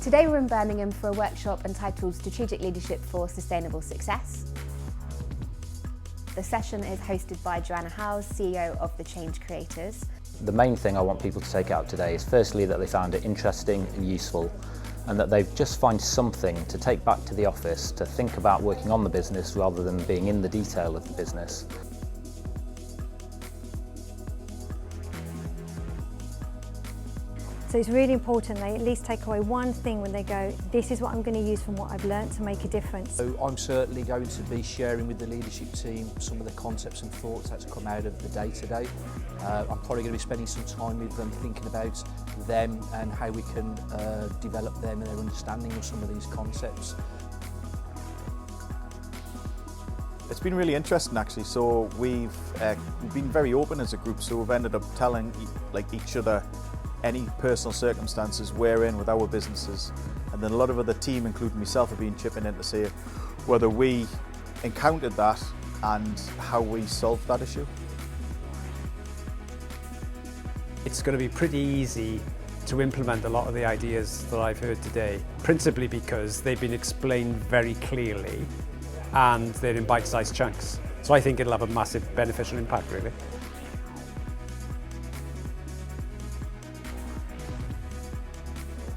Today we're in Birmingham for a workshop entitled Strategic Leadership for Sustainable Success. The session is hosted by Joanna Howes, CEO of the Change Creators. The main thing I want people to take out today is firstly that they found it interesting and useful, and that they've just find something to take back to the office to think about working on the business rather than being in the detail of the business. So it's really important they at least take away one thing when they go, this is what I'm going to use from what I've learnt to make a difference. So I'm certainly going to be sharing with the leadership team some of the concepts and thoughts that's come out of the day today. I'm probably going to be spending some time with them thinking about them and how we can develop them and their understanding of some of these concepts. It's been really interesting actually. So we've been very open as a group, so we've ended up telling each other any personal circumstances we're in with our businesses, and then a lot of other team, including myself, have been chipping in to say whether we encountered that and how we solved that issue. It's going to be pretty easy to implement a lot of the ideas that I've heard today, principally because they've been explained very clearly and they're in bite-sized chunks. So I think it'll have a massive beneficial impact, really.